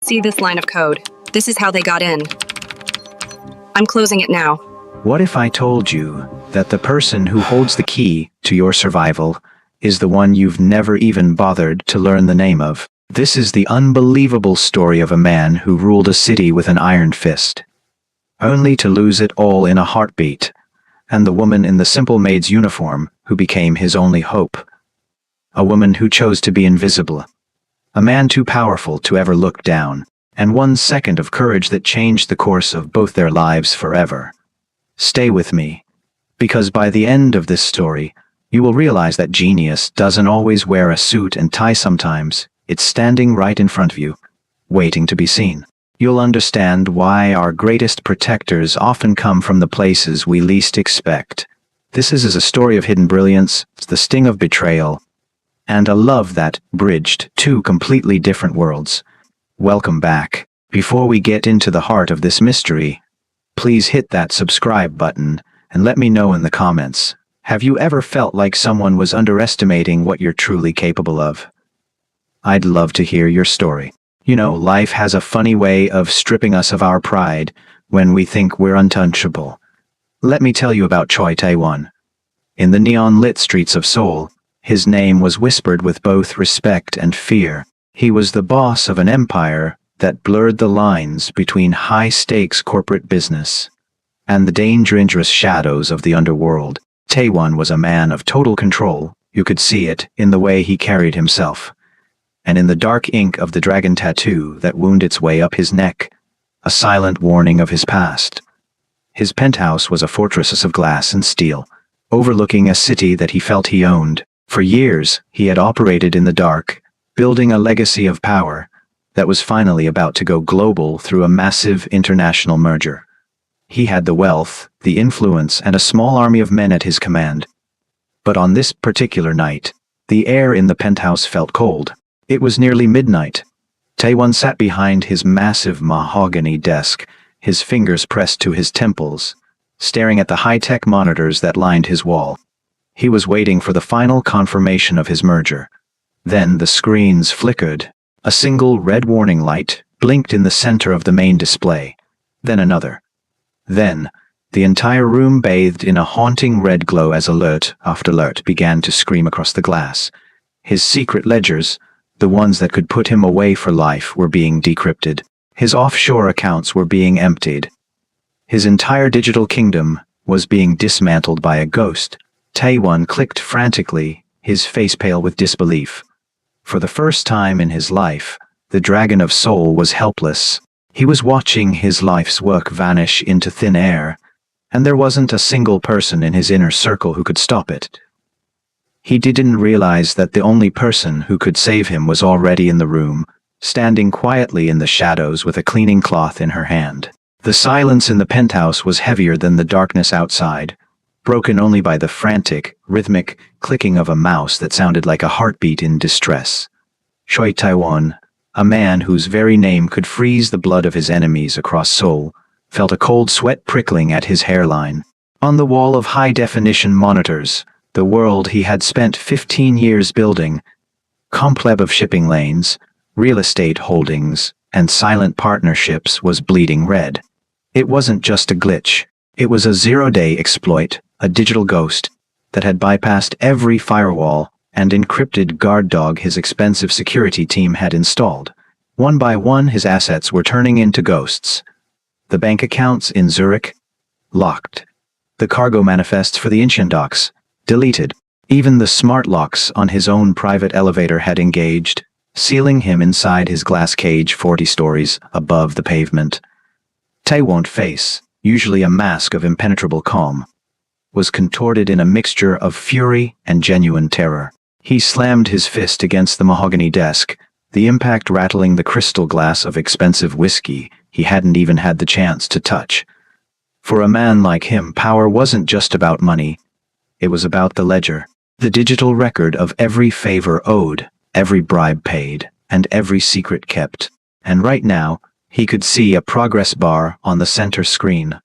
See this line of code. This is how they got in. I'm closing it now. What if I told you that the person who holds the key to your survival is the one you've never even bothered to learn the name of? This is the unbelievable story of a man who ruled a city with an iron fist, only to lose it all in a heartbeat, and the woman in the simple maid's uniform who became his only hope. A woman who chose to be invisible, a man too powerful to ever look down, and 1 second of courage that changed the course of both their lives forever. Stay with me, because by the end of this story, you will realize that genius doesn't always wear a suit and tie. Sometimes it's standing right in front of you, waiting to be seen. You'll understand why our greatest protectors often come from the places we least expect. This is a story of hidden brilliance, the sting of betrayal, and a love that bridged 2 completely different worlds. Welcome back. Before we get into the heart of this mystery, please hit that subscribe button and let me know in the comments. Have you ever felt like someone was underestimating what you're truly capable of? I'd love to hear your story. You know, life has a funny way of stripping us of our pride when we think we're untouchable. Let me tell you about Choi Tae-won. In the neon-lit streets of Seoul, his name was whispered with both respect and fear. He was the boss of an empire that blurred the lines between high-stakes corporate business and the dangerous shadows of the underworld. Tae-won was a man of total control. You could see it in the way he carried himself, and in the dark ink of the dragon tattoo that wound its way up his neck, a silent warning of his past. His penthouse was a fortress of glass and steel, overlooking a city that he felt he owned. For years, he had operated in the dark, building a legacy of power that was finally about to go global through a massive international merger. He had the wealth, the influence, and a small army of men at his command. But on this particular night, the air in the penthouse felt cold. It was nearly midnight. Tae-won sat behind his massive mahogany desk, his fingers pressed to his temples, staring at the high-tech monitors that lined his wall. He was waiting for the final confirmation of his merger. Then the screens flickered. A single red warning light blinked in the center of the main display. Then another. Then, the entire room bathed in a haunting red glow as alert after alert began to scream across the glass. His secret ledgers, the ones that could put him away for life, were being decrypted. His offshore accounts were being emptied. His entire digital kingdom was being dismantled by a ghost. Tae-won clicked frantically, his face pale with disbelief. For the first time in his life, the Dragon of Soul was helpless. He was watching his life's work vanish into thin air, and there wasn't a single person in his inner circle who could stop it. He didn't realize that the only person who could save him was already in the room, standing quietly in the shadows with a cleaning cloth in her hand. The silence in the penthouse was heavier than the darkness outside, broken only by the frantic, rhythmic clicking of a mouse that sounded like a heartbeat in distress. Choi Tae-won, a man whose very name could freeze the blood of his enemies across Seoul, felt a cold sweat prickling at his hairline. On the wall of high-definition monitors, the world he had spent 15 years building, complex of shipping lanes, real estate holdings, and silent partnerships, was bleeding red. It wasn't just a glitch. It was a zero-day exploit, a digital ghost that had bypassed every firewall and encrypted guard dog his expensive security team had installed. One by one, his assets were turning into ghosts. The bank accounts in Zurich, locked. The cargo manifests for the Incheon docks, deleted. Even the smart locks on his own private elevator had engaged, sealing him inside his glass cage 40 stories above the pavement. Tae-won's face, usually a mask of impenetrable calm, was contorted in a mixture of fury and genuine terror. He slammed his fist against the mahogany desk, the impact rattling the crystal glass of expensive whiskey he hadn't even had the chance to touch. For a man like him, power wasn't just about money. It was about the ledger, the digital record of every favor owed, every bribe paid, and every secret kept. And right now, he could see a progress bar on the center screen.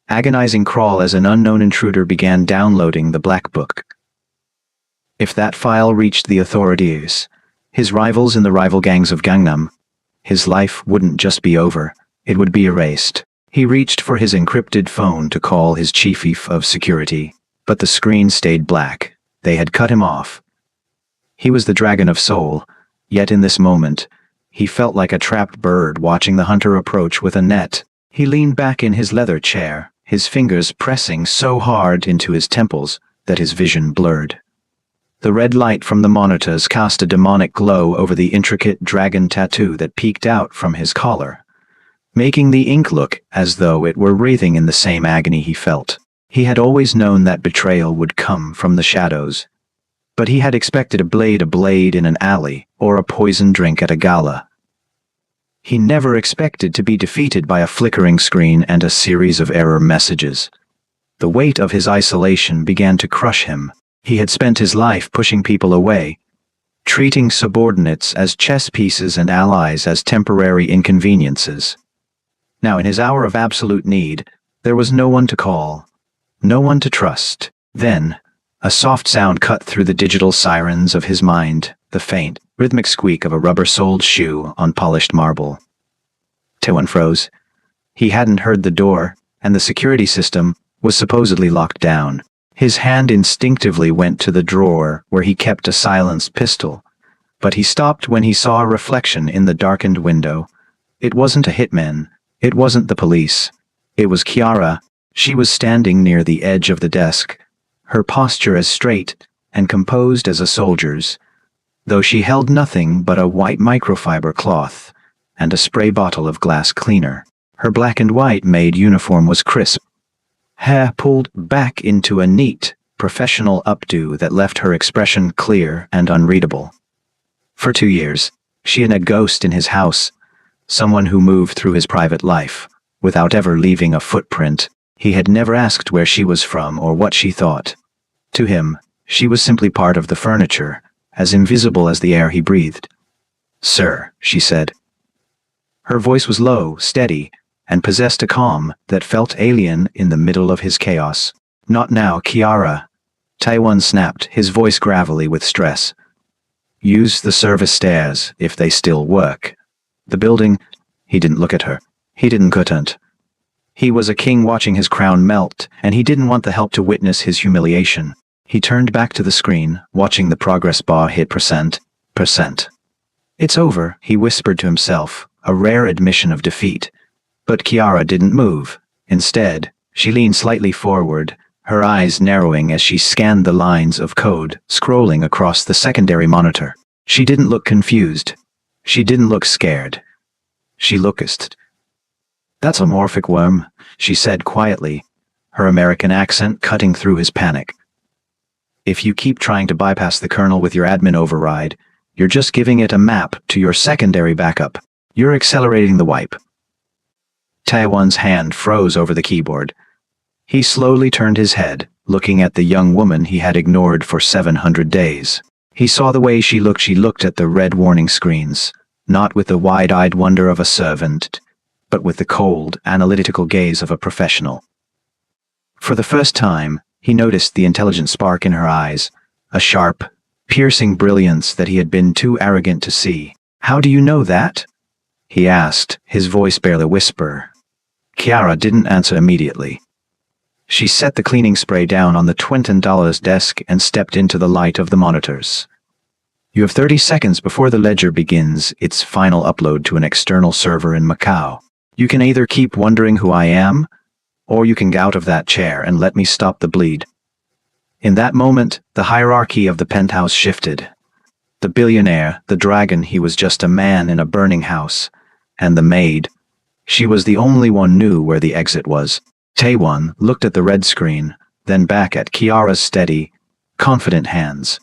Agonizing crawl as an unknown intruder began downloading the black book. If that file reached the authorities, his rivals in the rival gangs of Gangnam, His life wouldn't just be over, it would be erased. He reached for his encrypted phone to call his chief of security, but the screen stayed black. They had cut him off. He was the dragon of soul, yet in this moment, he felt like a trapped bird watching the hunter approach with a net. He leaned back in his leather chair, his fingers pressing so hard into his temples that his vision blurred. The red light from the monitors cast a demonic glow over the intricate dragon tattoo that peeked out from his collar, making the ink look as though it were wreathing in the same agony he felt. He had always known that betrayal would come from the shadows, but he had expected a blade in an alley or a poisoned drink at a gala. He never expected to be defeated by a flickering screen and a series of error messages. The weight of his isolation began to crush him. He had spent his life pushing people away, treating subordinates as chess pieces and allies as temporary inconveniences. Now, in his hour of absolute need, there was no one to call, no one to trust. Then, a soft sound cut through the digital sirens of his mind, the faint, rhythmic squeak of a rubber-soled shoe on polished marble. Taewon froze. He hadn't heard the door, and the security system was supposedly locked down. His hand instinctively went to the drawer where he kept a silenced pistol, but he stopped when he saw a reflection in the darkened window. It wasn't a hitman. It wasn't the police. It was Kiara. She was standing near the edge of the desk, her posture as straight and composed as a soldier's, though she held nothing but a white microfiber cloth and a spray bottle of glass cleaner. Her black and white Maid uniform was crisp, hair pulled back into a neat, professional updo that left her expression clear and unreadable. For 2 years, she had a ghost in his house, someone who moved through his private life, without ever leaving a footprint. He had never asked where she was from or what she thought. To him, she was simply part of the furniture, as invisible as the air he breathed. "Sir," she said. Her voice was low, steady, and possessed a calm that felt alien in the middle of his chaos. "Not now, Kiara," Taewon snapped, his voice gravelly with stress. "Use the service stairs, if they still work. The building—" He didn't look at her. He couldn't. He was a king watching his crown melt, and he didn't want the help to witness his humiliation. He turned back to the screen, watching the progress bar hit %. "It's over," he whispered to himself, a rare admission of defeat. But Kiara didn't move. Instead, she leaned slightly forward, her eyes narrowing as she scanned the lines of code scrolling across the secondary monitor. She didn't look confused. She didn't look scared. She looked. "That's a morphic worm," she said quietly, her American accent cutting through his panic. "If you keep trying to bypass the kernel with your admin override, you're just giving it a map to your secondary backup. You're accelerating the wipe." Taewon's hand froze over the keyboard. He slowly turned his head, looking at the young woman he had ignored for 700 days. He saw the way she looked at the red warning screens, not with the wide-eyed wonder of a servant, but with the cold, analytical gaze of a professional. For the first time, he noticed the intelligent spark in her eyes, a sharp, piercing brilliance that he had been too arrogant to see. "How do you know that?" he asked, his voice barely a whisper. Kiara didn't answer immediately. She set the cleaning spray down on the $20 desk and stepped into the light of the monitors. "You have 30 seconds before the ledger begins its final upload to an external server in Macau. You can either keep wondering who I am, or you can get out of that chair and let me stop the bleed." In that moment, the hierarchy of the penthouse shifted. The billionaire, the dragon, he was just a man in a burning house. And the maid, she was the only one knew where the exit was. Taewon looked at the red screen, then back at Kiara's steady, confident hands.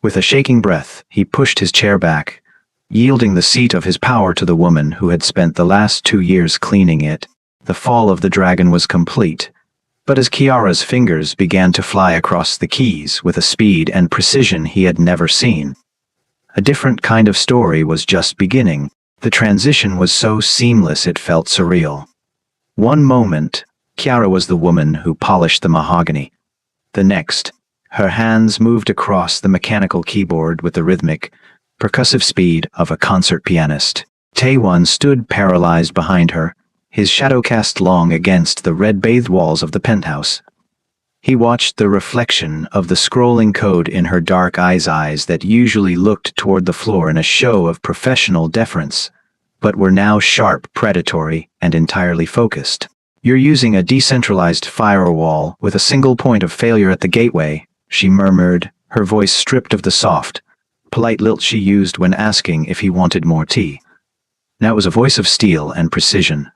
With a shaking breath, he pushed his chair back, yielding the seat of his power to the woman who had spent the last 2 years cleaning it. The fall of the dragon was complete, but as Kiara's fingers began to fly across the keys with a speed and precision he had never seen, a different kind of story was just beginning. The transition was so seamless it felt surreal. One moment, Kiara was the woman who polished the mahogany. The next, her hands moved across the mechanical keyboard with the rhythmic, percussive speed of a concert pianist. Taewon stood paralyzed behind her, his shadow cast long against the red-bathed walls of the penthouse. He watched the reflection of the scrolling code in her dark eyes that usually looked toward the floor in a show of professional deference, but were now sharp, predatory, and entirely focused. "You're using a decentralized firewall with a single point of failure at the gateway," she murmured, her voice stripped of the soft, polite lilt she used when asking if he wanted more tea. Now it was a voice of steel and precision.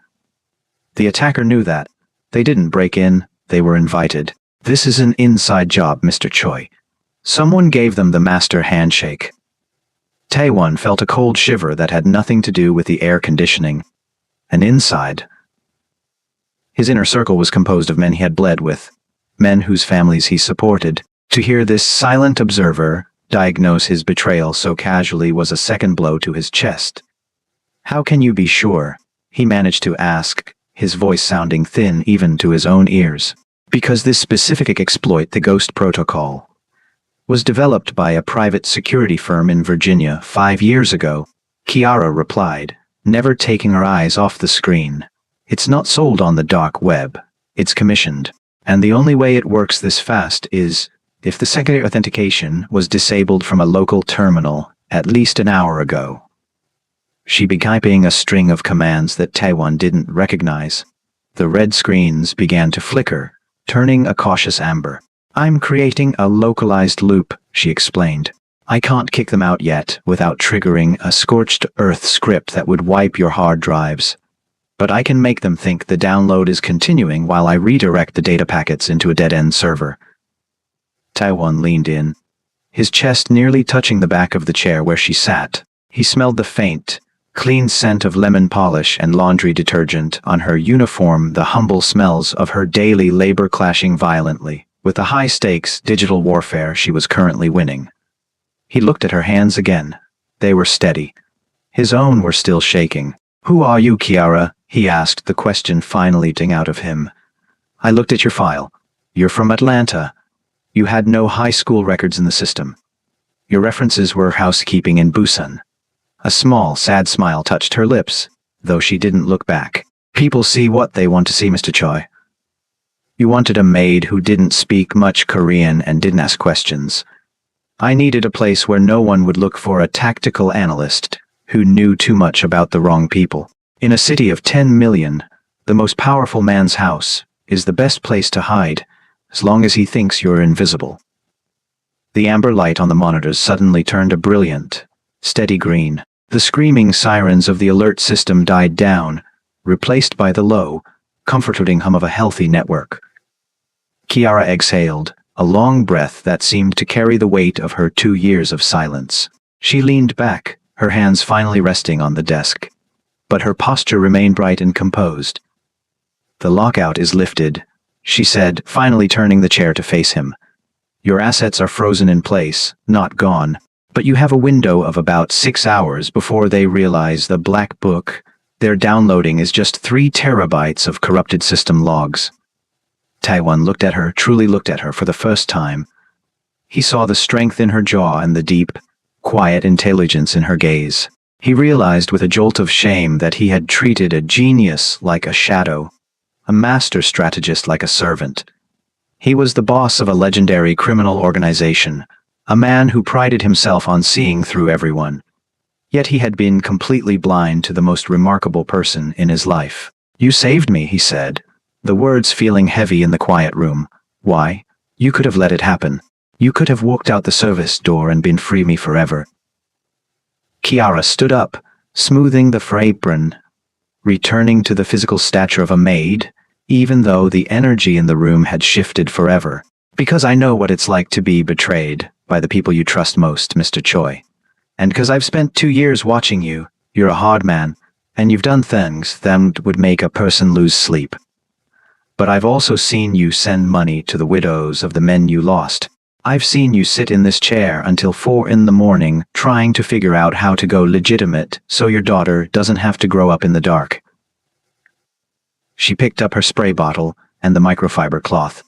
The attacker knew that. They didn't break in, they were invited. "This is an inside job, Mr. Choi." Someone gave them the master handshake. Taewon felt a cold shiver that had nothing to do with the air conditioning. And inside, his inner circle was composed of men he had bled with, men whose families he supported. To hear this silent observer diagnose his betrayal so casually was a second blow to his chest. "How can you be sure?" he managed to ask, his voice sounding thin even to his own ears. "Because this specific exploit, the Ghost Protocol, was developed by a private security firm in Virginia 5 years ago," Kiara replied, never taking her eyes off the screen. "It's not sold on the dark web. It's commissioned. And the only way it works this fast is if the secondary authentication was disabled from a local terminal at least an hour ago." She began typing a string of commands that Taewon didn't recognize. The red screens began to flicker, turning a cautious amber. "I'm creating a localized loop," she explained. "I can't kick them out yet without triggering a scorched earth script that would wipe your hard drives. But I can make them think the download is continuing while I redirect the data packets into a dead-end server." Taewon leaned in, his chest nearly touching the back of the chair where she sat. He smelled the faint, clean scent of lemon polish and laundry detergent on her uniform, the humble smells of her daily labor clashing violently with the high-stakes digital warfare she was currently winning. He looked at her hands again. They were steady. His own were still shaking. "Who are you, Kiara?" he asked, the question finally ding out of him. "I looked at your file. You're from Atlanta. You had no high school records in the system. Your references were housekeeping in Busan." A small, sad smile touched her lips, though she didn't look back. "People see what they want to see, Mr. Choi. You wanted a maid who didn't speak much Korean and didn't ask questions. I needed a place where no one would look for a tactical analyst who knew too much about the wrong people. In a city of 10 million, the most powerful man's house is the best place to hide, as long as he thinks you're invisible." The amber light on the monitors suddenly turned a brilliant, steady green. The screaming sirens of the alert system died down, replaced by the low, comforting hum of a healthy network. Kiara exhaled, a long breath that seemed to carry the weight of her 2 years of silence. She leaned back, her hands finally resting on the desk. But her posture remained bright and composed. "The lockout is lifted," she said, finally turning the chair to face him. "Your assets are frozen in place, not gone. But you have a window of about 6 hours before they realize the black book they're downloading is just 3 terabytes of corrupted system logs." Taewon truly looked at her for the first time. He saw the strength in her jaw and the deep, quiet intelligence in her gaze. He realized with a jolt of shame that he had treated a genius like a shadow, a master strategist like a servant. He was the boss of a legendary criminal organization, a man who prided himself on seeing through everyone. Yet he had been completely blind to the most remarkable person in his life. "You saved me," he said, the words feeling heavy in the quiet room. "Why? You could have let it happen. You could have walked out the service door and been free me forever." Kiara stood up, smoothing the fur apron, returning to the physical stature of a maid, even though the energy in the room had shifted forever. "Because I know what it's like to be betrayed by the people you trust most, Mr. Choi. And because I've spent 2 years watching you, you're a hard man, and you've done things that would make a person lose sleep. But I've also seen you send money to the widows of the men you lost. I've seen you sit in this chair until 4 in the morning trying to figure out how to go legitimate so your daughter doesn't have to grow up in the dark." She picked up her spray bottle and the microfiber cloth,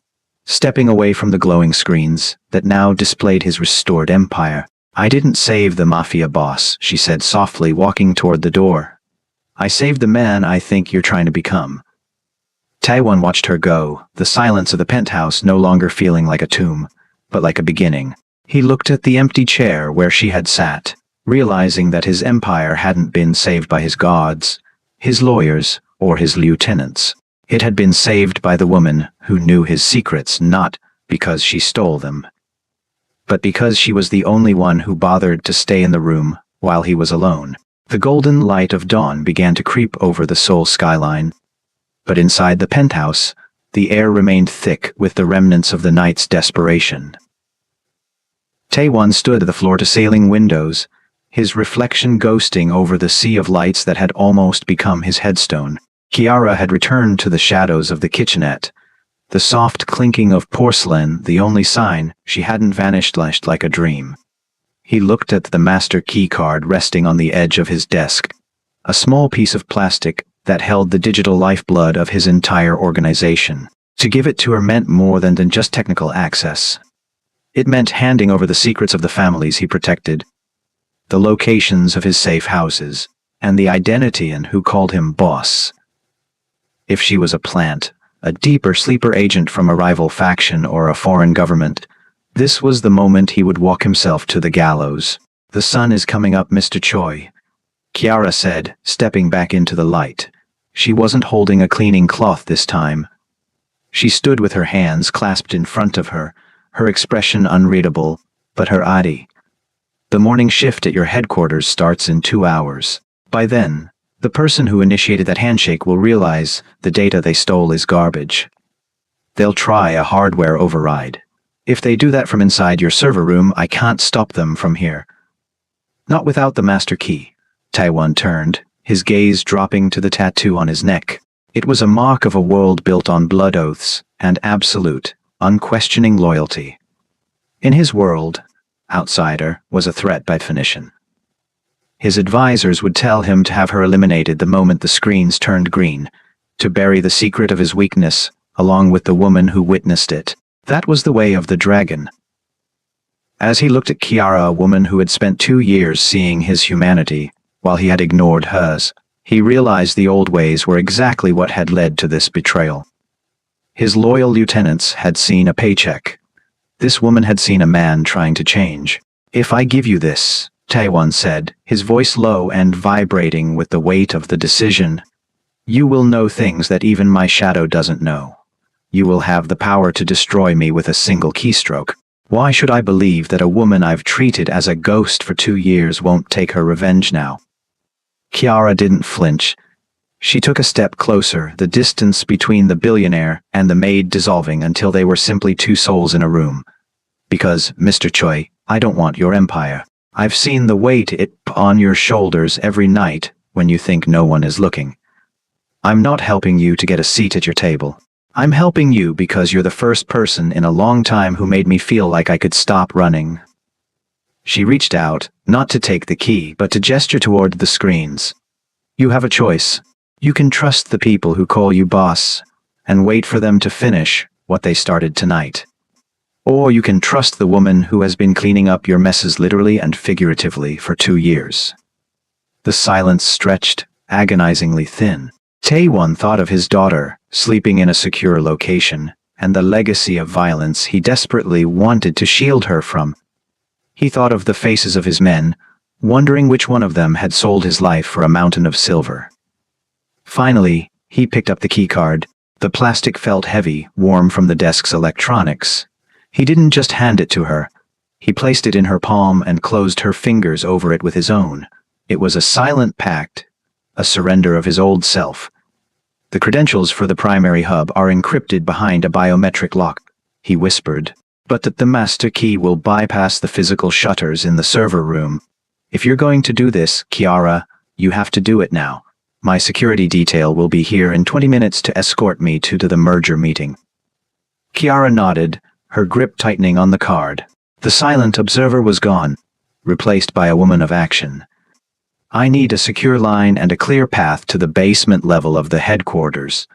stepping away from the glowing screens that now displayed his restored empire. "I didn't save the Mafia boss," she said softly, walking toward the door. I saved the man I think you're trying to become. Taiwan watched her go, the silence of the penthouse no longer feeling like a tomb, but like a beginning. He looked at the empty chair where she had sat, realizing that his empire hadn't been saved by his gods, his lawyers, or his lieutenants. It had been saved by the woman who knew his secrets, not because she stole them, but because she was the only one who bothered to stay in the room while he was alone. The golden light of dawn began to creep over the Seoul skyline, but inside the penthouse, the air remained thick with the remnants of the night's desperation. Taewon stood at the floor-to-ceiling windows, his reflection ghosting over the sea of lights that had almost become his headstone. Kiara had returned to the shadows of the kitchenette, the soft clinking of porcelain the only sign she hadn't vanished like a dream. He looked at the master key card resting on the edge of his desk, a small piece of plastic that held the digital lifeblood of his entire organization. To give it to her meant more than just technical access. It meant handing over the secrets of the families he protected, the locations of his safe houses, and the identity and who called him boss. If she was a plant, a deeper sleeper agent from a rival faction or a foreign government, this was the moment he would walk himself to the gallows. The sun is coming up, Mr. Choi, Kiara said, stepping back into the light. She wasn't holding a cleaning cloth this time. She stood with her hands clasped in front of her, her expression unreadable, but her adi. The morning shift at your headquarters starts in 2 hours. By then, the person who initiated that handshake will realize the data they stole is garbage. They'll try a hardware override. If they do that from inside your server room, I can't stop them from here. Not without the master key. Taiwan turned, his gaze dropping to the tattoo on his neck. It was a mark of a world built on blood oaths and absolute, unquestioning loyalty. In his world, outsider was a threat by definition. His advisors would tell him to have her eliminated the moment the screens turned green, to bury the secret of his weakness, along with the woman who witnessed it. That was the way of the dragon. As he looked at Kiara, a woman who had spent 2 years seeing his humanity, while he had ignored hers, he realized the old ways were exactly what had led to this betrayal. His loyal lieutenants had seen a paycheck. This woman had seen a man trying to change. If I give you this, Taewon said, his voice low and vibrating with the weight of the decision, you will know things that even my shadow doesn't know. You will have the power to destroy me with a single keystroke. Why should I believe that a woman I've treated as a ghost for 2 years won't take her revenge now? Kiara didn't flinch. She took a step closer, the distance between the billionaire and the maid dissolving until they were simply 2 souls in a room. Because, Mr. Choi, I don't want your empire. I've seen the weight it on your shoulders every night when you think no one is looking. I'm not helping you to get a seat at your table. I'm helping you because you're the first person in a long time who made me feel like I could stop running. She reached out, not to take the key, but to gesture toward the screens. You have a choice. You can trust the people who call you boss, and wait for them to finish what they started tonight. Or you can trust the woman who has been cleaning up your messes literally and figuratively for 2 years. The silence stretched, agonizingly thin. Taewon thought of his daughter, sleeping in a secure location, and the legacy of violence he desperately wanted to shield her from. He thought of the faces of his men, wondering which one of them had sold his life for a mountain of silver. Finally, he picked up the keycard. The plastic felt heavy, warm from the desk's electronics. He didn't just hand it to her. He placed it in her palm and closed her fingers over it with his own. It was a silent pact, a surrender of his old self. The credentials for the primary hub are encrypted behind a biometric lock, he whispered, but that the master key will bypass the physical shutters in the server room. If you're going to do this, Kiara, you have to do it now. My security detail will be here in 20 minutes to escort me to the merger meeting. Kiara nodded, her grip tightening on the card. The silent observer was gone, replaced by a woman of action. I need a secure line and a clear path to the basement level of the headquarters.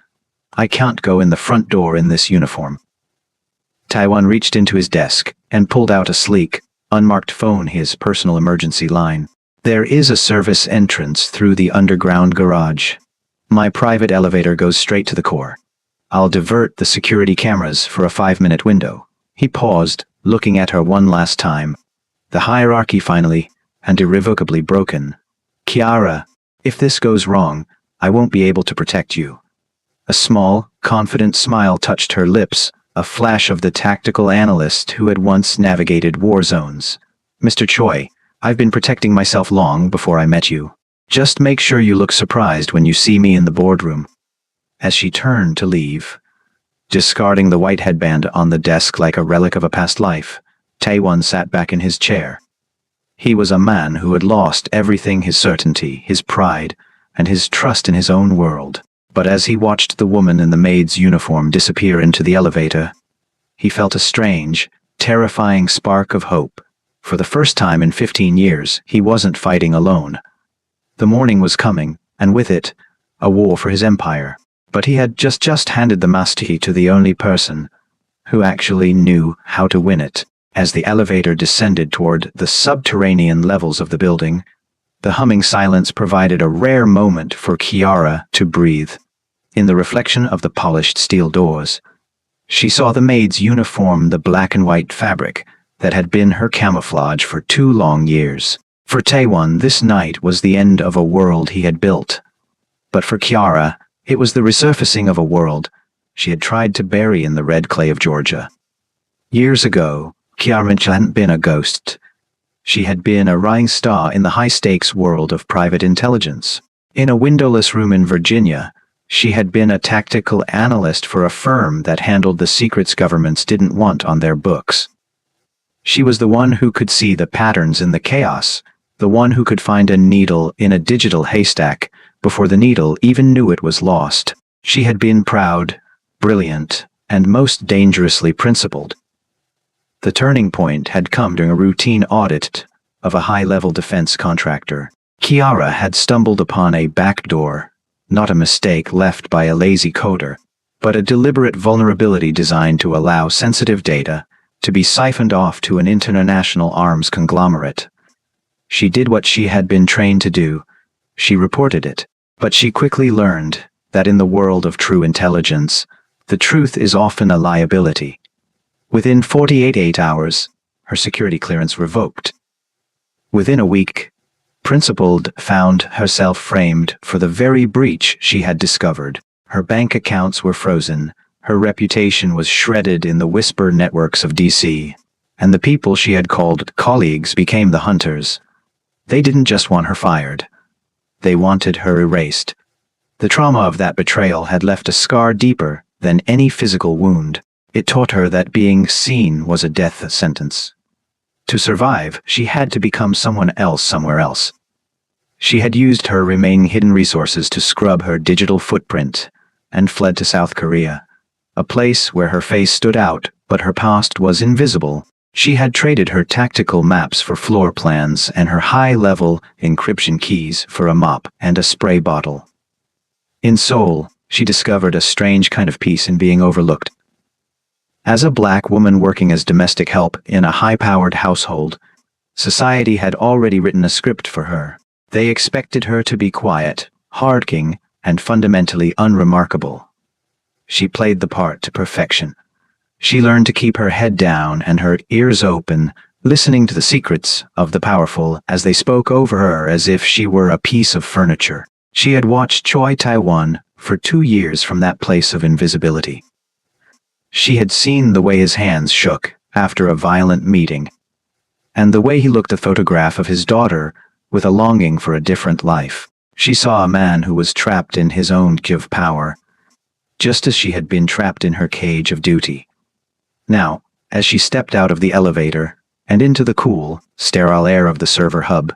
I can't go in the front door in this uniform. Taiwan reached into his desk and pulled out a sleek, unmarked phone, his personal emergency line. There is a service entrance through the underground garage. My private elevator goes straight to the core. I'll divert the security cameras for a 5-minute window. He paused, looking at her one last time. The hierarchy finally, and irrevocably broken. Kiara, if this goes wrong, I won't be able to protect you. A small, confident smile touched her lips, a flash of the tactical analyst who had once navigated war zones. Mr. Choi, I've been protecting myself long before I met you. Just make sure you look surprised when you see me in the boardroom. As she turned to leave, discarding the white headband on the desk like a relic of a past life, Taewon sat back in his chair. He was a man who had lost everything: his certainty, his pride, and his trust in his own world. But as he watched the woman in the maid's uniform disappear into the elevator, he felt a strange, terrifying spark of hope. For the first time in 15 years, he wasn't fighting alone. The morning was coming, and with it, a war for his empire. But he had just handed the mastery to the only person who actually knew how to win it. As the elevator descended toward the subterranean levels of the building, the humming silence provided a rare moment for Kiara to breathe. In the reflection of the polished steel doors, she saw the maid's uniform, the black and white fabric that had been her camouflage for 2 long years. For Taewon, this night was the end of a world he had built. But for Kiara, it was the resurfacing of a world she had tried to bury in the red clay of Georgia. Years ago, Kiara hadn't been a ghost. She had been a rising star in the high-stakes world of private intelligence. In a windowless room in Virginia, she had been a tactical analyst for a firm that handled the secrets governments didn't want on their books. She was the one who could see the patterns in the chaos, the one who could find a needle in a digital haystack before the needle even knew it was lost. She had been proud, brilliant, and most dangerously principled. The turning point had come during a routine audit of a high-level defense contractor. Kiara had stumbled upon a backdoor, not a mistake left by a lazy coder, but a deliberate vulnerability designed to allow sensitive data to be siphoned off to an international arms conglomerate. She did what she had been trained to do. She reported it. But she quickly learned that in the world of true intelligence, the truth is often a liability. Within 48 hours, her security clearance revoked. Within a week, Principled found herself framed for the very breach she had discovered. Her bank accounts were frozen, her reputation was shredded in the whisper networks of DC, and the people she had called colleagues became the hunters. They didn't just want her fired. They wanted her erased. The trauma of that betrayal had left a scar deeper than any physical wound. It taught her that being seen was a death sentence. To survive, she had to become someone else somewhere else. She had used her remaining hidden resources to scrub her digital footprint and fled to South Korea, a place where her face stood out but her past was invisible. She had traded her tactical maps for floor plans and her high-level encryption keys for a mop and a spray bottle. In Seoul, she discovered a strange kind of peace in being overlooked. As a black woman working as domestic help in a high-powered household, society had already written a script for her. They expected her to be quiet, hardworking, and fundamentally unremarkable. She played the part to perfection. She learned to keep her head down and her ears open, listening to the secrets of the powerful as they spoke over her as if she were a piece of furniture. She had watched Choi Taewon for 2 years from that place of invisibility. She had seen the way his hands shook after a violent meeting, and the way he looked at the photograph of his daughter with a longing for a different life. She saw a man who was trapped in his own cage of power, just as she had been trapped in her cage of duty. Now, as she stepped out of the elevator and into the cool, sterile air of the server hub,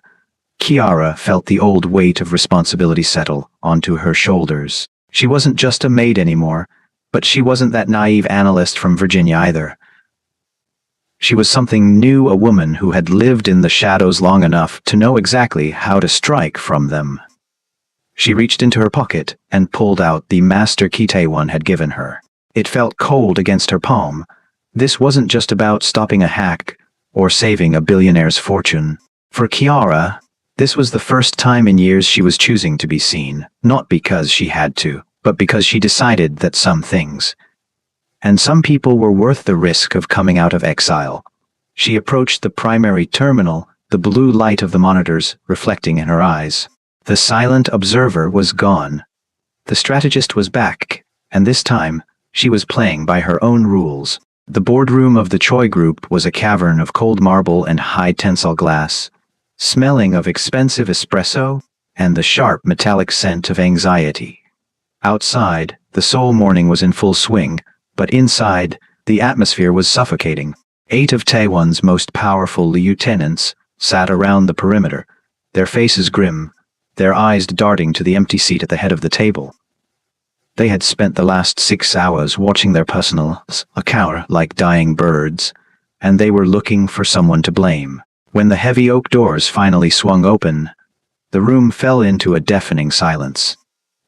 Kiara felt the old weight of responsibility settle onto her shoulders. She wasn't just a maid anymore, but she wasn't that naive analyst from Virginia either. She was something new, a woman who had lived in the shadows long enough to know exactly how to strike from them. She reached into her pocket and pulled out the master key Taewon had given her. It felt cold against her palm. This wasn't just about stopping a hack or saving a billionaire's fortune. For Kiara, This was the first time in years she was choosing to be seen, not because she had to, but because she decided that some things, and some people, were worth the risk of coming out of exile. She approached the primary terminal, the blue light of the monitors reflecting in her eyes. The silent observer was gone. The strategist was back, and this time, she was playing by her own rules. The boardroom of the Choi Group was a cavern of cold marble and high-tensile glass, smelling of expensive espresso and the sharp metallic scent of anxiety. Outside, the Seoul morning was in full swing, but inside, the atmosphere was suffocating. 8 of Taewon's most powerful lieutenants sat around the perimeter, their faces grim, their eyes darting to the empty seat at the head of the table. They had spent the last 6 hours watching their personals cower like dying birds, and they were looking for someone to blame. When the heavy oak doors finally swung open, the room fell into a deafening silence.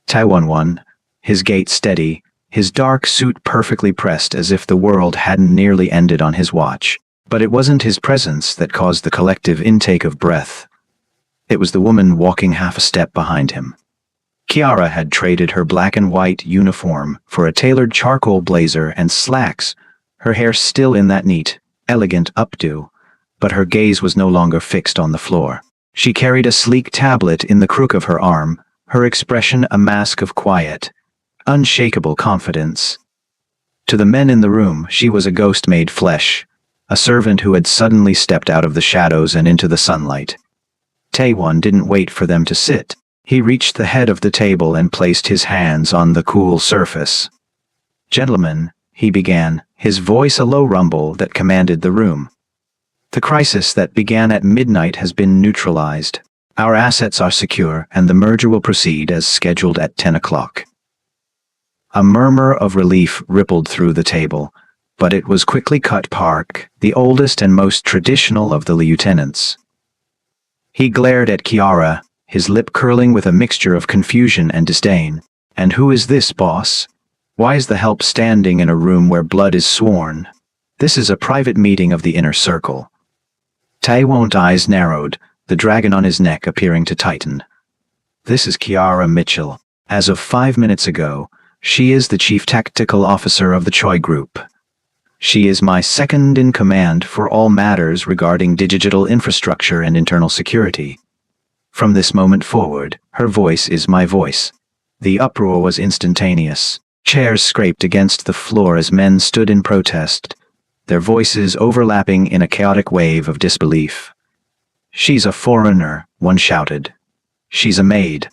Taewon, his gait steady, his dark suit perfectly pressed as if the world hadn't nearly ended on his watch. But it wasn't his presence that caused the collective intake of breath. It was the woman walking half a step behind him. Kiara had traded her black and white uniform for a tailored charcoal blazer and slacks, her hair still in that neat, elegant updo, but her gaze was no longer fixed on the floor. She carried a sleek tablet in the crook of her arm, her expression a mask of quiet, unshakable confidence. To the men in the room, she was a ghost made flesh, a servant who had suddenly stepped out of the shadows and into the sunlight. Taewon didn't wait for them to sit. He reached the head of the table and placed his hands on the cool surface. "Gentlemen," he began, his voice a low rumble that commanded the room. "The crisis that began at midnight has been neutralized. Our assets are secure, and the merger will proceed as scheduled at 10 o'clock. A murmur of relief rippled through the table, but it was quickly cut. Park, the oldest and most traditional of the lieutenants. He glared at Kiara, his lip curling with a mixture of confusion and disdain. "And who is this, boss? Why is the help standing in a room where blood is sworn? This is a private meeting of the inner circle." Taewon's eyes narrowed, the dragon on his neck appearing to tighten. "This is Kiara Mitchell. As of 5 minutes ago, she is the chief tactical officer of the Choi Group. She is my second in command for all matters regarding digital infrastructure and internal security. From this moment forward, her voice is my voice." The uproar was instantaneous. Chairs scraped against the floor as men stood in protest, their voices overlapping in a chaotic wave of disbelief. "She's a foreigner," one shouted. "She's a maid.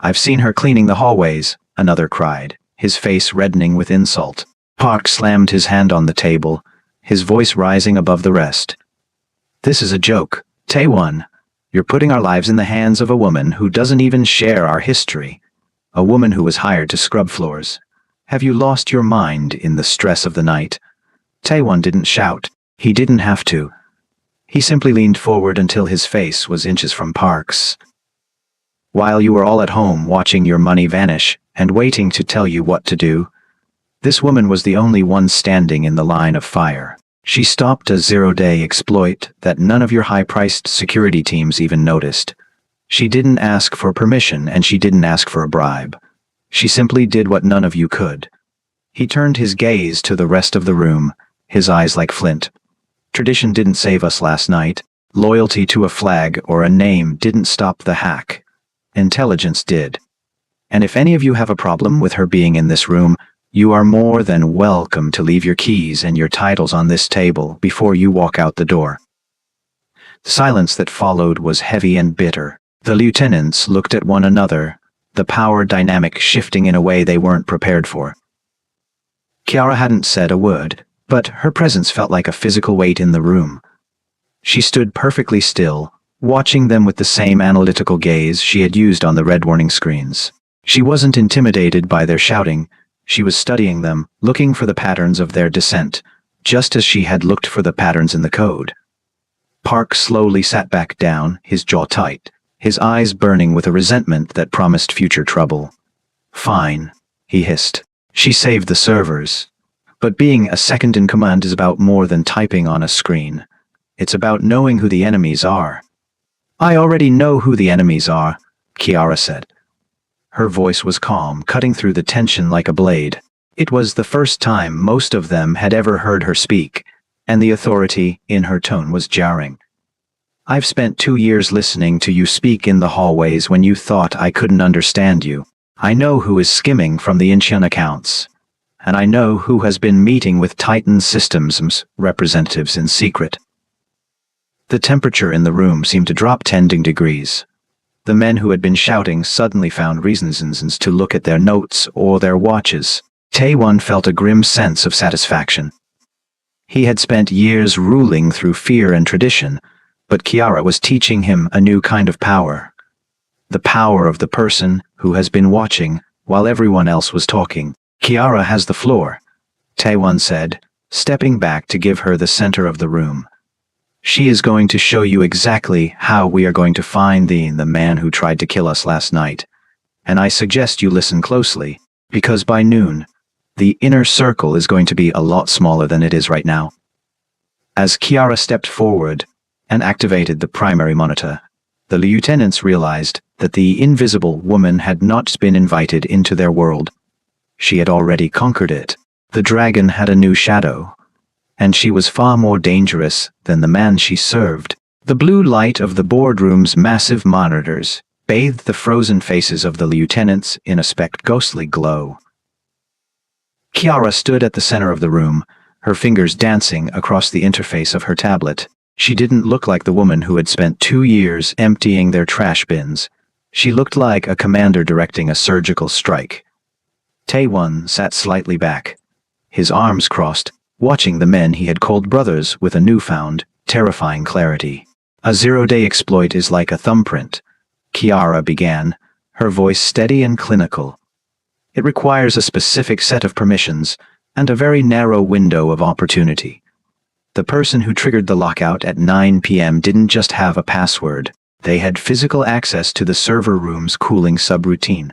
I've seen her cleaning the hallways," another cried, his face reddening with insult. Park slammed his hand on the table, his voice rising above the rest. "This is a joke, Taewon. You're putting our lives in the hands of a woman who doesn't even share our history. A woman who was hired to scrub floors. Have you lost your mind in the stress of the night?" Taewon didn't shout. He didn't have to. He simply leaned forward until his face was inches from Park's. "While you were all at home watching your money vanish and waiting to tell you what to do, this woman was the only one standing in the line of fire. She stopped a zero-day exploit that none of your high-priced security teams even noticed. She didn't ask for permission and she didn't ask for a bribe. She simply did what none of you could." He turned his gaze to the rest of the room, his eyes like flint. "Tradition didn't save us last night. Loyalty to a flag or a name didn't stop the hack. Intelligence did. And if any of you have a problem with her being in this room, you are more than welcome to leave your keys and your titles on this table before you walk out the door." The silence that followed was heavy and bitter. The lieutenants looked at one another, the power dynamic shifting in a way they weren't prepared for. Kiara hadn't said a word, but her presence felt like a physical weight in the room. She stood perfectly still, watching them with the same analytical gaze she had used on the red warning screens. She wasn't intimidated by their shouting. She was studying them, looking for the patterns of their dissent, just as she had looked for the patterns in the code. Park slowly sat back down, his jaw tight, his eyes burning with a resentment that promised future trouble. "Fine," he hissed. "She saved the servers. But being a second in command is about more than typing on a screen. It's about knowing who the enemies are." I already know who the enemies are, Kiara said. Her voice was calm, cutting through the tension like a blade. It was the first time most of them had ever heard her speak, and the authority in her tone was jarring. I've spent 2 years listening to you speak in the hallways when you thought I couldn't understand you. I know who is skimming from the Incheon accounts. And I know who has been meeting with Titan Systems representatives in secret. The temperature in the room seemed to drop 10 degrees. The men who had been shouting suddenly found reasons to look at their notes or their watches. Taewon felt a grim sense of satisfaction. He had spent years ruling through fear and tradition, but Kiara was teaching him a new kind of power. The power of the person who has been watching while everyone else was talking. Kiara has the floor, Taewon said, stepping back to give her the center of the room. She is going to show you exactly how we are going to find the man who tried to kill us last night. And I suggest you listen closely, because by noon, the inner circle is going to be a lot smaller than it is right now. As Kiara stepped forward and activated the primary monitor, the lieutenants realized that the invisible woman had not been invited into their world. She had already conquered it. The dragon had a new shadow, and she was far more dangerous than the man she served. The blue light of the boardroom's massive monitors bathed the frozen faces of the lieutenants in a ghostly glow. Kiara stood at the center of the room, her fingers dancing across the interface of her tablet. She didn't look like the woman who had spent 2 years emptying their trash bins. She looked like a commander directing a surgical strike. Taewon sat slightly back, his arms crossed, watching the men he had called brothers with a newfound, terrifying clarity. A zero-day exploit is like a thumbprint, Kiara began, her voice steady and clinical. It requires a specific set of permissions and a very narrow window of opportunity. The person who triggered the lockout at 9 p.m. didn't just have a password, they had physical access to the server room's cooling subroutine.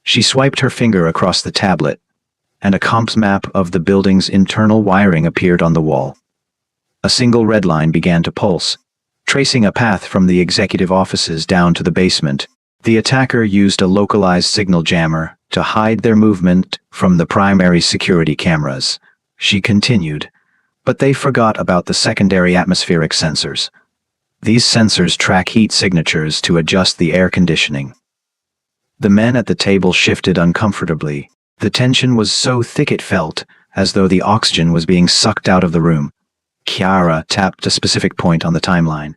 She swiped her finger across the tablet, and a comps map of the building's internal wiring appeared on the wall. A single red line began to pulse, tracing a path from the executive offices down to the basement. The attacker used a localized signal jammer to hide their movement from the primary security cameras. She continued, but they forgot about the secondary atmospheric sensors. These sensors track heat signatures to adjust the air conditioning. The men at the table shifted uncomfortably. The tension was so thick it felt as though the oxygen was being sucked out of the room. Kiara tapped a specific point on the timeline.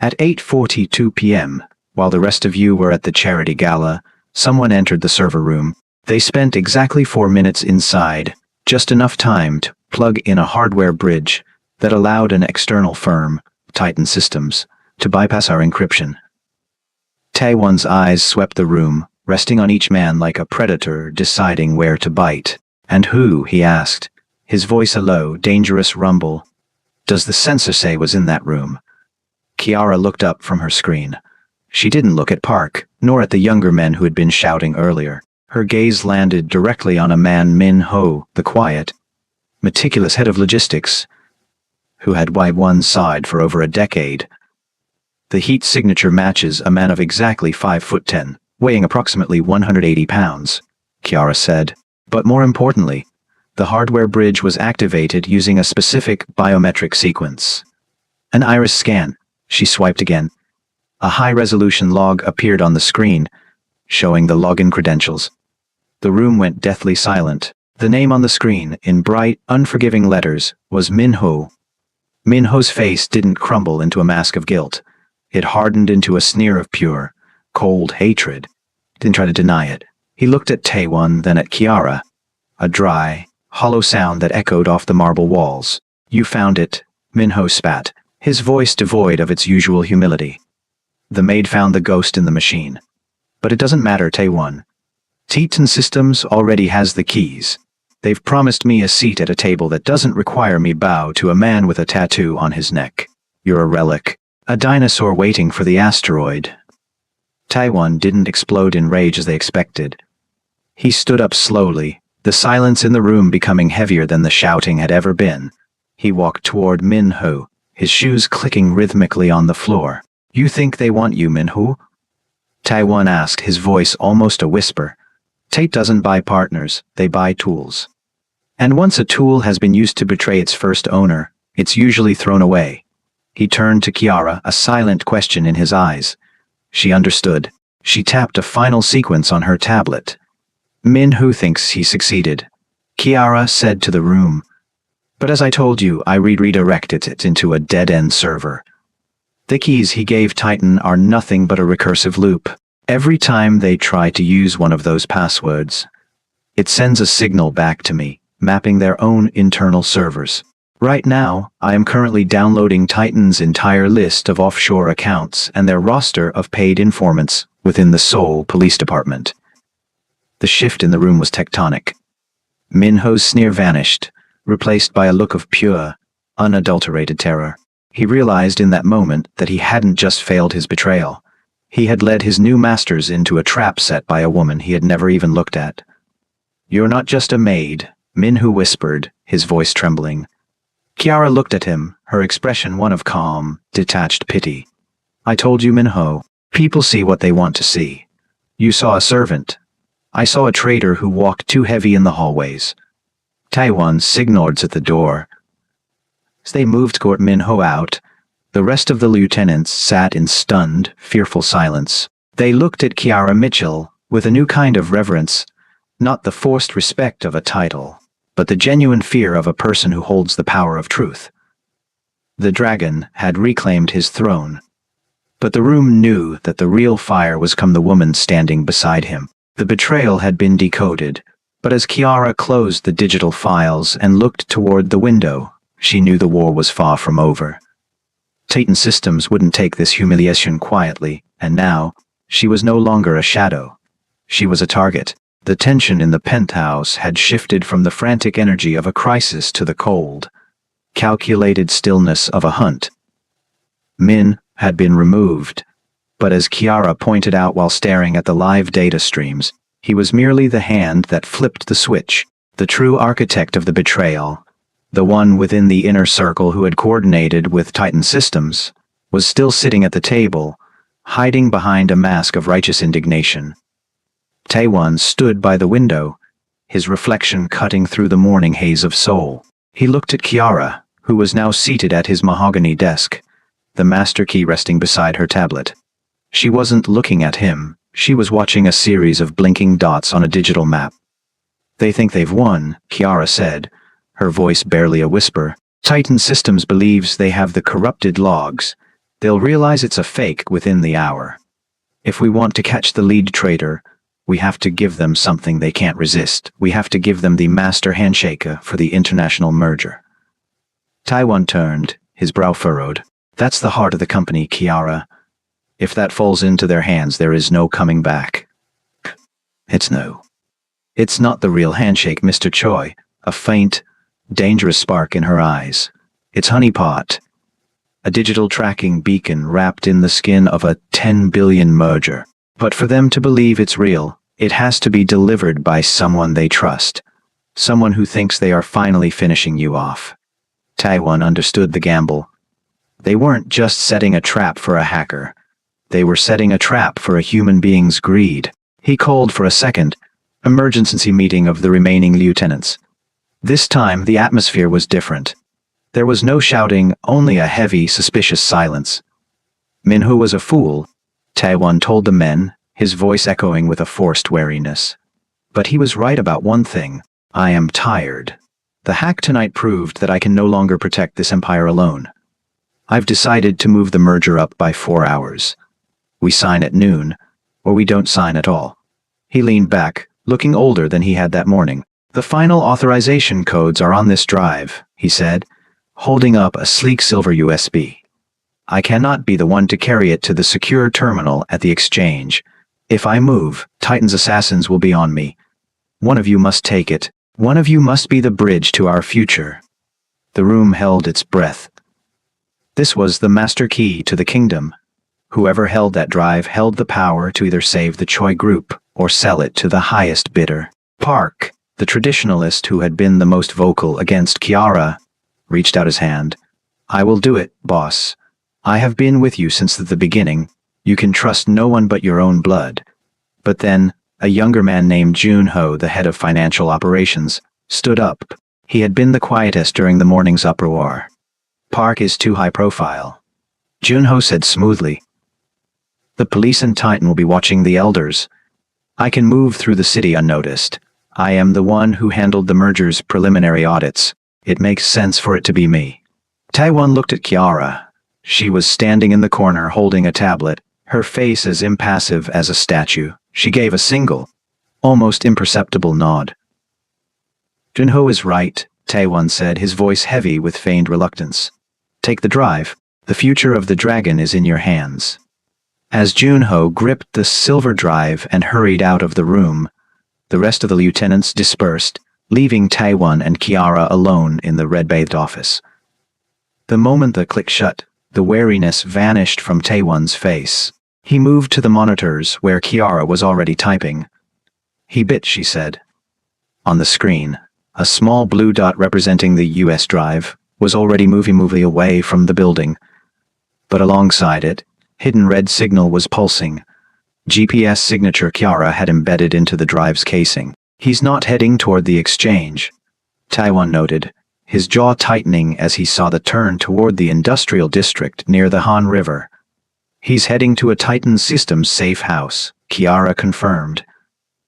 At 8:42 p.m., while the rest of you were at the charity gala, someone entered the server room. They spent exactly 4 minutes inside, just enough time to plug in a hardware bridge that allowed an external firm, Titan Systems, to bypass our encryption. Taewon's eyes swept the room, resting on each man like a predator deciding where to bite. And who, he asked, his voice a low, dangerous rumble. Does the sensor say was in that room? Kiara looked up from her screen. She didn't look at Park, nor at the younger men who had been shouting earlier. Her gaze landed directly on a man, Min Ho, the quiet, meticulous head of logistics, who had wiped one side for over a decade. The heat signature matches a man of exactly 5'10", weighing approximately 180 pounds, Kiara said. But more importantly, the hardware bridge was activated using a specific biometric sequence. An iris scan. She swiped again. A high-resolution log appeared on the screen, showing the login credentials. The room went deathly silent. The name on the screen, in bright, unforgiving letters, was Min Ho. Min Ho's face didn't crumble into a mask of guilt. It hardened into a sneer of pure, cold hatred. Didn't try to deny it. He looked at Taewon, then at Kiara. A dry, hollow sound that echoed off the marble walls. You found it, Min Ho spat, his voice devoid of its usual humility. The maid found the ghost in the machine. But it doesn't matter, Taewon. Titan Systems already has the keys. They've promised me a seat at a table that doesn't require me bow to a man with a tattoo on his neck. You're a relic. A dinosaur waiting for the asteroid. Taewon didn't explode in rage as they expected. He stood up slowly, the silence in the room becoming heavier than the shouting had ever been. He walked toward Min Ho, his shoes clicking rhythmically on the floor. You think they want you, Minho? Taiwan asked, his voice almost a whisper. Tate doesn't buy partners, they buy tools. And once a tool has been used to betray its first owner, it's usually thrown away. He turned to Kiara, a silent question in his eyes. She understood. She tapped a final sequence on her tablet. Minho thinks he succeeded, Kiara said to the room. But as I told you, I redirected it into a dead-end server. The keys he gave Titan are nothing but a recursive loop. Every time they try to use one of those passwords, it sends a signal back to me, mapping their own internal servers. Right now, I am currently downloading Titan's entire list of offshore accounts and their roster of paid informants within the Seoul Police Department. The shift in the room was tectonic. Minho's sneer vanished, replaced by a look of pure, unadulterated terror. He realized in that moment that he hadn't just failed his betrayal. He had led his new masters into a trap set by a woman he had never even looked at. You're not just a maid, Minho whispered, his voice trembling. Kiara looked at him, her expression one of calm, detached pity. I told you, Minho, people see what they want to see. You saw a servant. I saw a traitor who walked too heavy in the hallways. Taiwan signaled at the door. As they moved Court Minho out, the rest of the lieutenants sat in stunned, fearful silence. They looked at Kiara Mitchell with a new kind of reverence, not the forced respect of a title, but the genuine fear of a person who holds the power of truth. The dragon had reclaimed his throne, but the room knew that the real fire was come the woman standing beside him. The betrayal had been decoded, but as Kiara closed the digital files and looked toward the window, she knew the war was far from over. Titan Systems wouldn't take this humiliation quietly, and now, she was no longer a shadow. She was a target. The tension in the penthouse had shifted from the frantic energy of a crisis to the cold, calculated stillness of a hunt. Min had been removed, but as Kiara pointed out while staring at the live data streams, he was merely the hand that flipped the switch. The true architect of the betrayal, the one within the inner circle who had coordinated with Titan Systems, was still sitting at the table, hiding behind a mask of righteous indignation. Taiwan stood by the window, his reflection cutting through the morning haze of Seoul. He looked at Kiara, who was now seated at his mahogany desk, the master key resting beside her tablet. She wasn't looking at him, she was watching a series of blinking dots on a digital map. They think they've won, Kiara said, her voice barely a whisper. Titan Systems believes they have the corrupted logs. They'll realize it's a fake within the hour. If we want to catch the lead traitor, we have to give them something they can't resist. We have to give them the master handshaker for the international merger. Taiwan turned, his brow furrowed. That's the heart of the company, Kiara. If that falls into their hands, there is no coming back. It's not the real handshake, Mr. Choi, a faint, dangerous spark in her eyes. It's honeypot, a digital tracking beacon wrapped in the skin of a 10 billion merger. But for them to believe it's real, it has to be delivered by someone they trust, someone who thinks they are finally finishing you off. Taiwan understood the gamble. They weren't just setting a trap for a hacker. They were setting a trap for a human being's greed. He called for a second, emergency meeting of the remaining lieutenants. This time the atmosphere was different. There was no shouting, only a heavy, suspicious silence. Minho was a fool, Taiwan told the men, his voice echoing with a forced wariness. But he was right about one thing. I am tired. The hack tonight proved that I can no longer protect this empire alone. I've decided to move the merger up by 4 hours. We sign at noon, or we don't sign at all. He leaned back, looking older than he had that morning. The final authorization codes are on this drive, he said, holding up a sleek silver USB. I cannot be the one to carry it to the secure terminal at the exchange. If I move, Titan's assassins will be on me. One of you must take it. One of you must be the bridge to our future. The room held its breath. This was the master key to the kingdom. Whoever held that drive held the power to either save the Choi group or sell it to the highest bidder. Park, the traditionalist who had been the most vocal against Kiara, reached out his hand. I will do it, boss. I have been with you since the beginning. You can trust no one but your own blood. But then, a younger man named Jun-ho, the head of financial operations, stood up. He had been the quietest during the morning's uproar. Park is too high profile. Jun-ho said smoothly. The police and Titan will be watching the elders. I can move through the city unnoticed. I am the one who handled the merger's preliminary audits. It makes sense for it to be me. Taewon looked at Kiara. She was standing in the corner holding a tablet, her face as impassive as a statue. She gave a single, almost imperceptible nod. Jun-ho is right, Taewon said, his voice heavy with feigned reluctance. Take the drive. The future of the dragon is in your hands. As Jun-ho gripped the silver drive and hurried out of the room, the rest of the lieutenants dispersed, leaving Taewon and Kiara alone in the red-bathed office. The moment the click shut, the wariness vanished from Taewon's face. He moved to the monitors where Kiara was already typing. He bit, she said. On the screen, a small blue dot representing the US drive was already moving away from the building. But alongside it, hidden red signal was pulsing. GPS signature Kiara had embedded into the drive's casing. He's not heading toward the exchange, Taewon noted, his jaw tightening as he saw the turn toward the industrial district near the Han River. He's heading to a Titan Systems safe house, Kiara confirmed.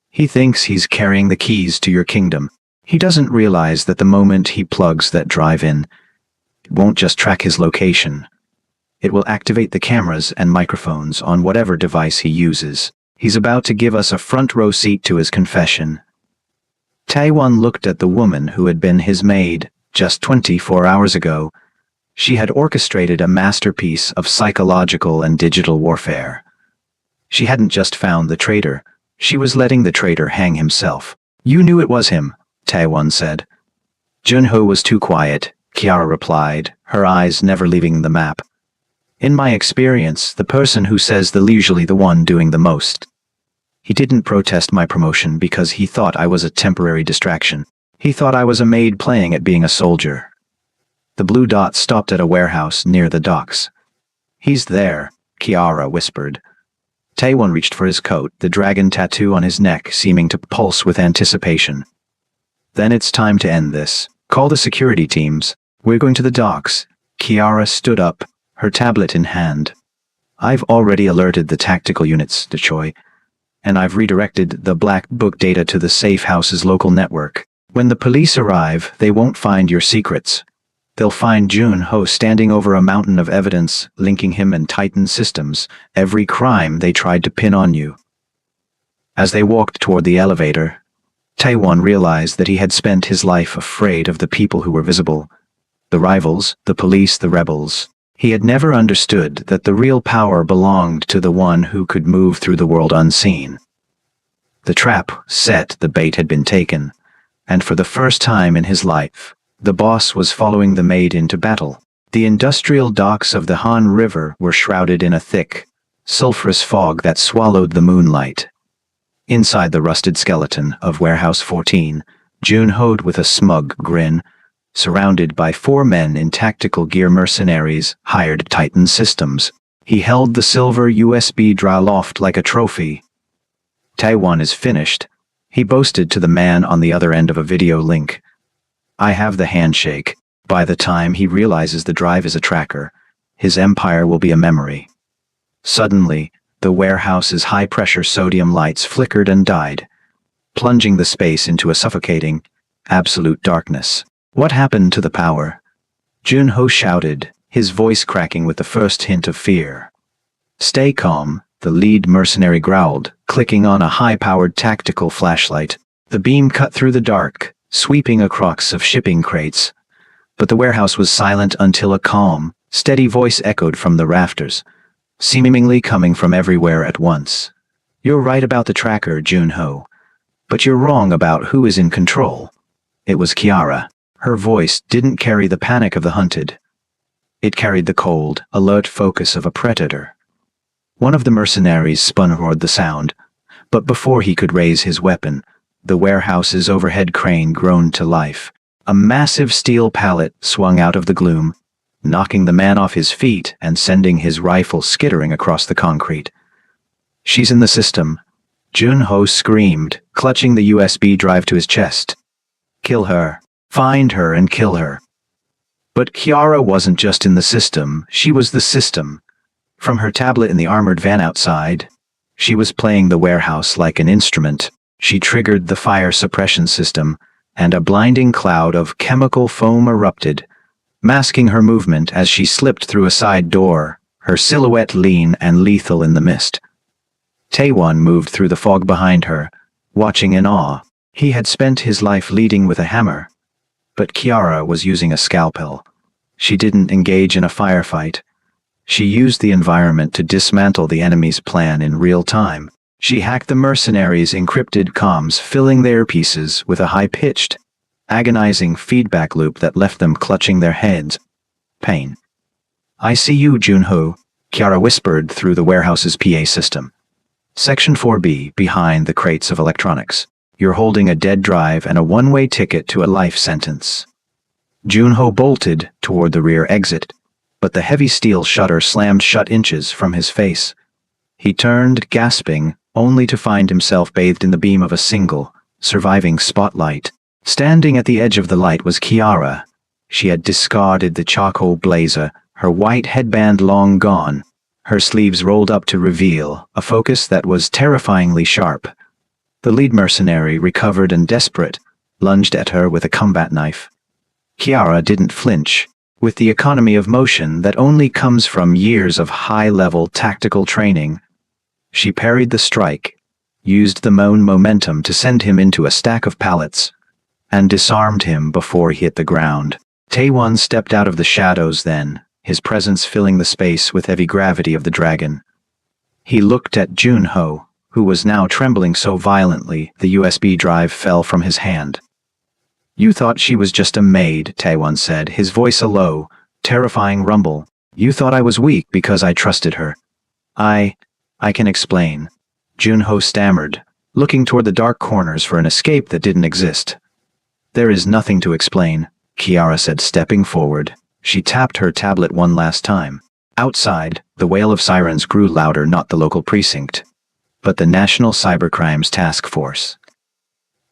He thinks he's carrying the keys to your kingdom. He doesn't realize that the moment he plugs that drive in, it won't just track his location. It will activate the cameras and microphones on whatever device he uses. He's about to give us a front row seat to his confession. Taewon looked at the woman who had been his maid just 24 hours ago. She had orchestrated a masterpiece of psychological and digital warfare. She hadn't just found the traitor, she was letting the traitor hang himself. You knew it was him, Taewon said. Jun-ho was too quiet, Kiara replied, her eyes never leaving the map. In my experience, the person who says the usually the one doing the most. He didn't protest my promotion because he thought I was a temporary distraction. He thought I was a maid playing at being a soldier. The blue dot stopped at a warehouse near the docks. He's there, Kiara whispered. Taewon reached for his coat, the dragon tattoo on his neck seeming to pulse with anticipation. Then it's time to end this. Call the security teams. We're going to the docks. Kiara stood up, her tablet in hand. I've already alerted the tactical units, Dechoy, and I've redirected the black book data to the safe house's local network. When the police arrive, they won't find your secrets. They'll find Jun-ho standing over a mountain of evidence linking him and Titan Systems, every crime they tried to pin on you. As they walked toward the elevator, Taewon realized that he had spent his life afraid of the people who were visible. The rivals, the police, the rebels. He had never understood that the real power belonged to the one who could move through the world unseen. The trap set, the bait had been taken, and for the first time in his life, the boss was following the Maid into battle. The industrial docks of the Han River were shrouded in a thick, sulphurous fog that swallowed the moonlight. Inside the rusted skeleton of Warehouse 14, Jun-hoed with a smug grin, surrounded by 4 men in tactical gear mercenaries hired Titan Systems. He held the silver USB drive aloft like a trophy. Taewon is finished, he boasted to the man on the other end of a video link. I have the handshake. By the time he realizes the drive is a tracker, his empire will be a memory. Suddenly, the warehouse's high-pressure sodium lights flickered and died, plunging the space into a suffocating, absolute darkness. What happened to the power? Jun-ho shouted, his voice cracking with the first hint of fear. Stay calm, the lead mercenary growled, clicking on a high-powered tactical flashlight. The beam cut through the dark, sweeping a crux of shipping crates. But the warehouse was silent until a calm, steady voice echoed from the rafters, seemingly coming from everywhere at once. You're right about the tracker, Jun-ho, but you're wrong about who is in control. It was Kiara. Her voice didn't carry the panic of the hunted. It carried the cold, alert focus of a predator. One of the mercenaries spun toward the sound, but before he could raise his weapon, the warehouse's overhead crane groaned to life. A massive steel pallet swung out of the gloom, knocking the man off his feet and sending his rifle skittering across the concrete. "She's in the system," Junho screamed, clutching the USB drive to his chest. "Kill her. Find her and kill her." But Kiara wasn't just in the system, she was the system. From her tablet in the armored van outside, she was playing the warehouse like an instrument. She triggered the fire suppression system, and a blinding cloud of chemical foam erupted, masking her movement as she slipped through a side door, her silhouette lean and lethal in the mist. Taewon moved through the fog behind her, watching in awe. He had spent his life leading with a hammer, but Kiara was using a scalpel. She didn't engage in a firefight. She used the environment to dismantle the enemy's plan in real time. She hacked the mercenaries' encrypted comms, filling their earpieces with a high-pitched, agonizing feedback loop that left them clutching their heads. Pain. "I see you, Junho," Kiara whispered through the warehouse's PA system. "Section 4B, behind the crates of electronics. You're holding a dead drive and a one-way ticket to a life sentence." Junho bolted toward the rear exit, but the heavy steel shutter slammed shut inches from his face. He turned, gasping, only to find himself bathed in the beam of a single, surviving spotlight. Standing at the edge of the light was Kiara. She had discarded the charcoal blazer, her white headband long gone, her sleeves rolled up to reveal a focus that was terrifyingly sharp. The lead mercenary, recovered and desperate, lunged at her with a combat knife. Kiara didn't flinch. With the economy of motion that only comes from years of high-level tactical training, she parried the strike, used the momentum to send him into a stack of pallets, and disarmed him before he hit the ground. Taewon stepped out of the shadows then, his presence filling the space with heavy gravity of the dragon. He looked at Junho, who was now trembling so violently the USB drive fell from his hand. "You thought she was just a maid," Taewon said, his voice a low, terrifying rumble. "You thought I was weak because I trusted her. I can explain," Junho stammered, looking toward the dark corners for an escape that didn't exist. "There is nothing to explain," Kiara said, stepping forward. She tapped her tablet one last time. Outside, the wail of sirens grew louder, not the local precinct, but the National Cybercrimes Task Force.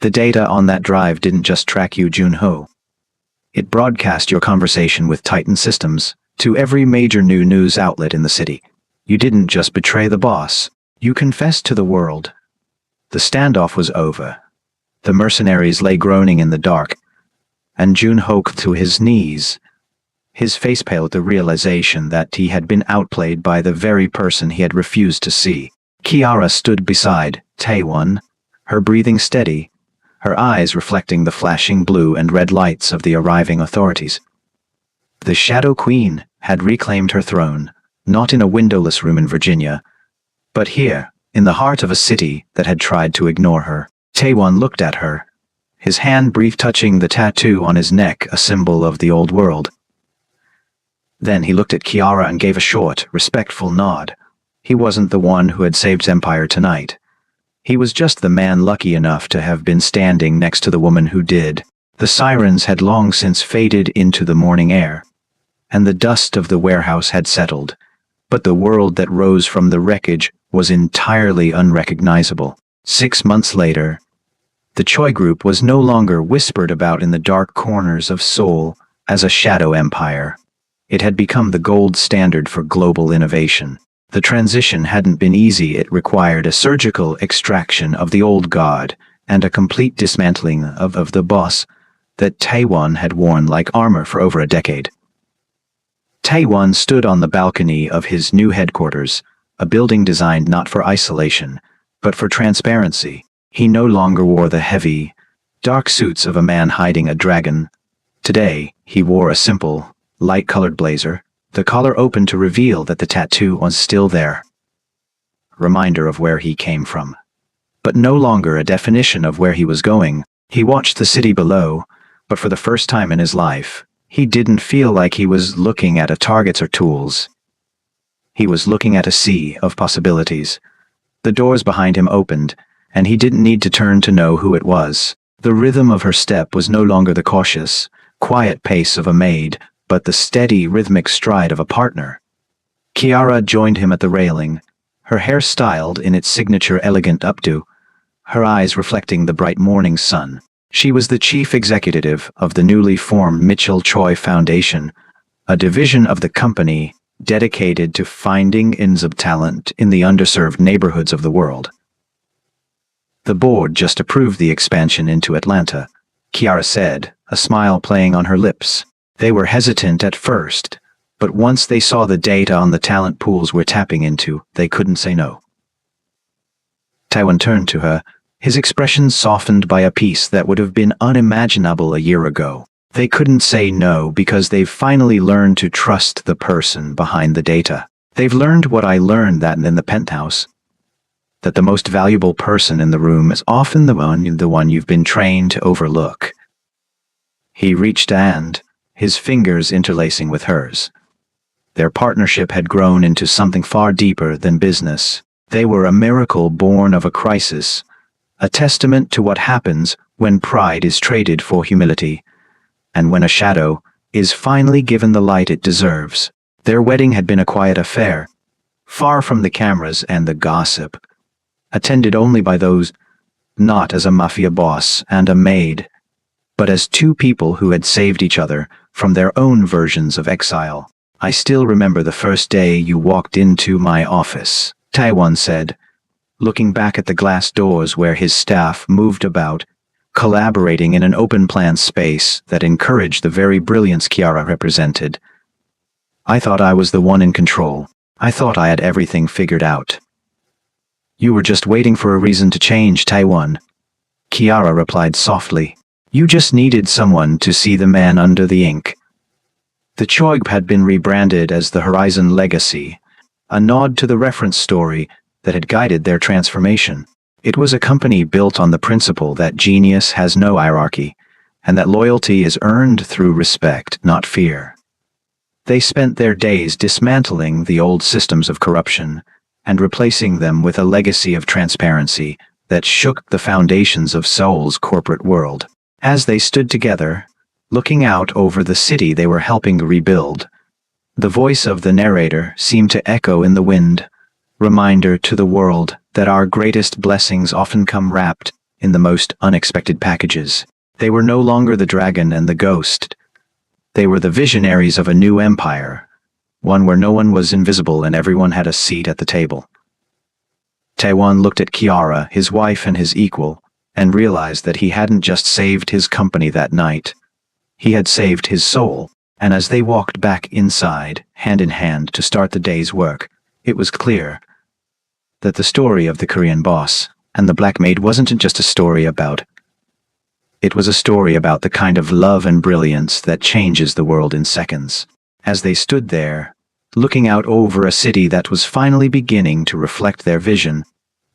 "The data on that drive didn't just track you, Junho. It broadcast your conversation with Titan Systems to every major new news outlet in the city. You didn't just betray the boss, you confessed to the world." The standoff was over. The mercenaries lay groaning in the dark, and Junho fell to his knees, his face pale at the realization that he had been outplayed by the very person he had refused to see. Kiara stood beside Taewon, her breathing steady, her eyes reflecting the flashing blue and red lights of the arriving authorities. The Shadow Queen had reclaimed her throne, not in a windowless room in Virginia, but here, in the heart of a city that had tried to ignore her. Taewon looked at her, his hand brief touching the tattoo on his neck, a symbol of the old world. Then he looked at Kiara and gave a short, respectful nod. He wasn't the one who had saved Empire tonight. He was just the man lucky enough to have been standing next to the woman who did. The sirens had long since faded into the morning air, and the dust of the warehouse had settled, but the world that rose from the wreckage was entirely unrecognizable. 6 months later, the Choi Group was no longer whispered about in the dark corners of Seoul as a shadow empire. It had become the gold standard for global innovation. The transition hadn't been easy. It required a surgical extraction of the old guard and a complete dismantling of the boss that Taewon had worn like armor for over a decade. Taewon stood on the balcony of his new headquarters, a building designed not for isolation, but for transparency. He no longer wore the heavy, dark suits of a man hiding a dragon. Today, he wore a simple, light-colored blazer, the collar open to reveal that the tattoo was still there. Reminder of where he came from, but no longer a definition of where he was going. He watched the city below, but for the first time in his life, he didn't feel like he was looking at targets or tools. He was looking at a sea of possibilities. The doors behind him opened, and he didn't need to turn to know who it was. The rhythm of her step was no longer the cautious, quiet pace of a maid, but the steady, rhythmic stride of a partner. Kiara joined him at the railing, her hair styled in its signature elegant updo, her eyes reflecting the bright morning sun. She was the chief executive of the newly formed Mitchell Choi Foundation, a division of the company dedicated to finding of talent in the underserved neighborhoods of the world. The board just approved the expansion into Atlanta, Kiara said, a smile playing on her lips. They were hesitant at first, but once they saw the data on the talent pools we're tapping into, they couldn't say no. Taiwan turned to her, his expression softened by a peace that would have been unimaginable a year ago. They couldn't say no because they've finally learned to trust the person behind the data. They've learned what I learned that in the penthouse, that the most valuable person in the room is often the one you've been trained to overlook. He reached and, his fingers interlacing with hers. Their partnership had grown into something far deeper than business. They were a miracle born of a crisis, a testament to what happens when pride is traded for humility, and when a shadow is finally given the light it deserves. Their wedding had been a quiet affair, far from the cameras and the gossip, attended only by those, not as a mafia boss and a maid, but as two people who had saved each other from their own versions of exile. I still remember the first day you walked into my office, Taiwan said, looking back at the glass doors where his staff moved about, collaborating in an open-plan space that encouraged the very brilliance Kiara represented. I thought I was the one in control. I thought I had everything figured out. You were just waiting for a reason to change, Taiwan, Kiara replied softly. You just needed someone to see the man under the ink. The Choig had been rebranded as the Horizon Legacy, a nod to the reference story that had guided their transformation. It was a company built on the principle that genius has no hierarchy, and that loyalty is earned through respect, not fear. They spent their days dismantling the old systems of corruption and replacing them with a legacy of transparency that shook the foundations of Seoul's corporate world. As they stood together, looking out over the city they were helping rebuild, the voice of the narrator seemed to echo in the wind, reminder to the world that our greatest blessings often come wrapped in the most unexpected packages. They were no longer the dragon and the ghost. They were the visionaries of a new empire, one where no one was invisible and everyone had a seat at the table. Taiwan looked at Kiara, his wife and his equal, and realized that he hadn't just saved his company that night. He had saved his soul, and as they walked back inside, hand in hand, to start the day's work, it was clear that the story of the Korean boss and the Black Maid wasn't just a story about. It was a story about the kind of love and brilliance that changes the world in seconds. As they stood there, looking out over a city that was finally beginning to reflect their vision,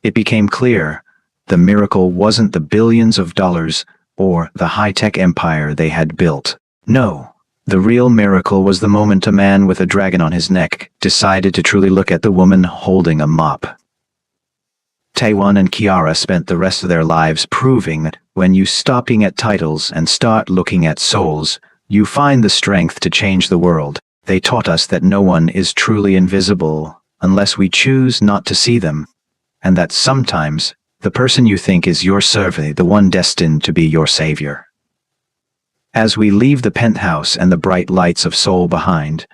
it became clear the miracle wasn't the billions of dollars or the high-tech empire they had built. No, the real miracle was the moment a man with a dragon on his neck decided to truly look at the woman holding a mop. Taiwan and Kiara spent the rest of their lives proving that when you stop looking at titles and start looking at souls, you find the strength to change the world. They taught us that no one is truly invisible unless we choose not to see them, and that sometimes the person you think is your servant, the one destined to be your savior. As we leave the penthouse and the bright lights of Seoul behind,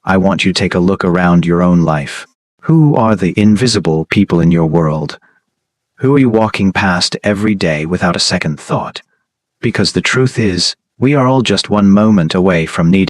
I want you to take a look around your own life. Who are the invisible people in your world? Who are you walking past every day without a second thought? Because the truth is, we are all just one moment away from needing